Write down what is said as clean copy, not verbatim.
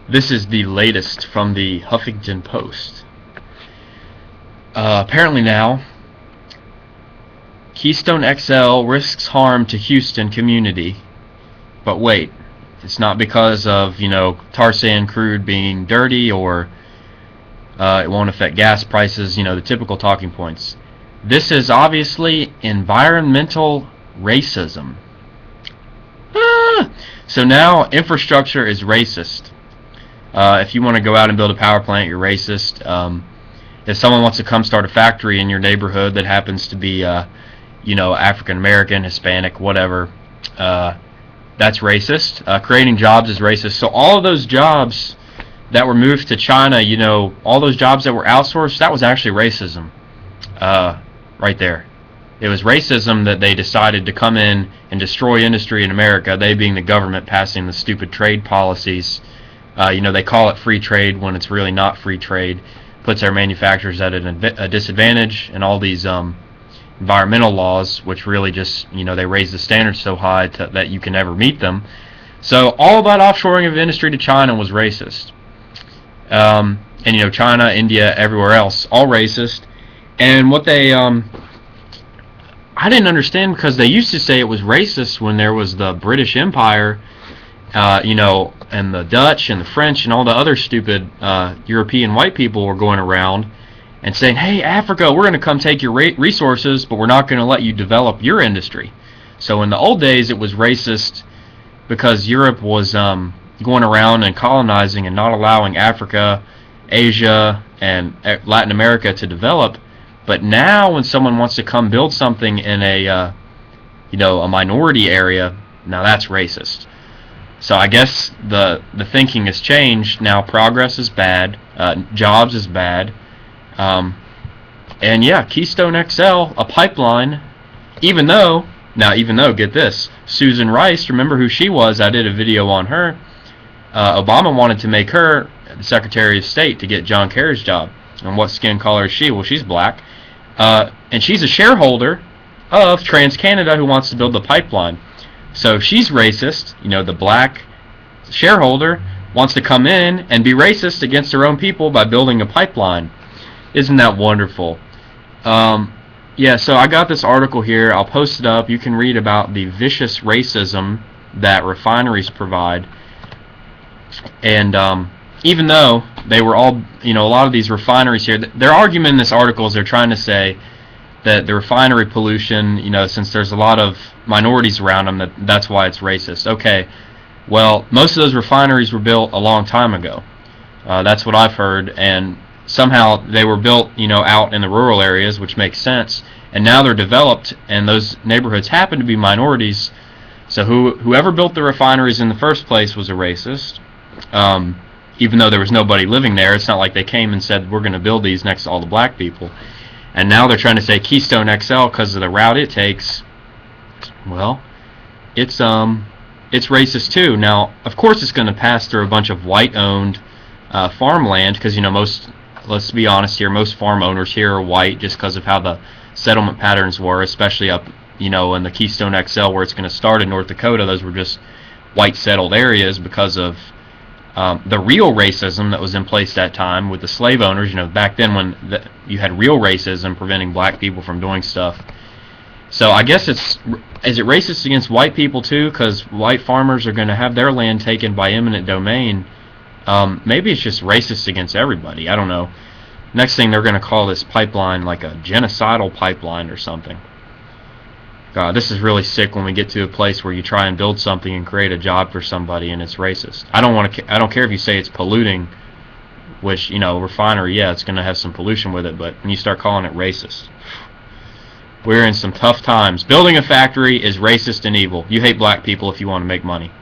This is the latest from the Huffington Post. Apparently now, Keystone XL risks harm to Houston community. But wait, it's not because of, tar sand crude being dirty or it won't affect gas prices, the typical talking points. This is obviously environmental racism. So now infrastructure is racist. If you want to go out and build a power plant, you're racist. If someone wants to come start a factory in your neighborhood that happens to be, African American, Hispanic, whatever, that's racist. Creating jobs is racist. So all of those jobs that were moved to China, all those jobs that were outsourced, that was actually racism. Right there. It was racism that they decided to come in and destroy industry in America, they being the government passing the stupid trade policies. They call it free trade when it's really not free trade. Puts our manufacturers at a disadvantage, and all these environmental laws, which really just, they raise the standards so high that you can never meet them. So all about offshoring of industry to China was racist. And China, India, everywhere else, all racist. And what they, I didn't understand, because they used to say it was racist when there was the British Empire, and the Dutch and the French and all the other stupid European white people were going around and saying, hey, Africa, we're going to come take your resources, but we're not going to let you develop your industry. So in the old days, it was racist because Europe was going around and colonizing and not allowing Africa, Asia, and Latin America to develop. But now when someone wants to come build something in a minority area, now that's racist. So I guess the thinking has changed. Now progress is bad, jobs is bad, and yeah, Keystone XL, a pipeline, even though, get this, Susan Rice, remember who she was, I did a video on her, Obama wanted to make her the Secretary of State to get John Kerry's job. And what skin color is she? Well, she's black. And she's a shareholder of TransCanada, who wants to build the pipeline. So she's racist. The black shareholder wants to come in and be racist against her own people by building a pipeline. Isn't that wonderful? Yeah, so I got this article here. I'll post it up. You can read about the vicious racism that refineries provide. And even though they were all, a lot of these refineries here, their argument in this article is they're trying to say that the refinery pollution, since there's a lot of minorities around them, that's why it's racist. Okay, well, most of those refineries were built a long time ago. That's what I've heard, and somehow they were built, out in the rural areas, which makes sense, and now they're developed, and those neighborhoods happen to be minorities, so whoever built the refineries in the first place was a racist. Even though there was nobody living there, it's not like they came and said, we're going to build these next to all the black people. And now they're trying to say Keystone XL, because of the route it takes, well, it's racist too. Now, of course it's going to pass through a bunch of white-owned farmland, because, let's be honest here, most farm owners here are white just because of how the settlement patterns were, especially up, in the Keystone XL where it's going to start in North Dakota. Those were just white settled areas because of the real racism that was in place that time with the slave owners. Back then when you had real racism preventing black people from doing stuff. So I guess is it racist against white people too, because white farmers are going to have their land taken by eminent domain? Maybe it's just racist against everybody. I don't know. Next thing, they're going to call this pipeline like a genocidal pipeline or something. God, this is really sick when we get to a place where you try and build something and create a job for somebody and it's racist. I don't care if you say it's polluting, which, refinery, yeah, it's going to have some pollution with it, but when you start calling it racist, we're in some tough times. Building a factory is racist and evil. You hate black people if you want to make money.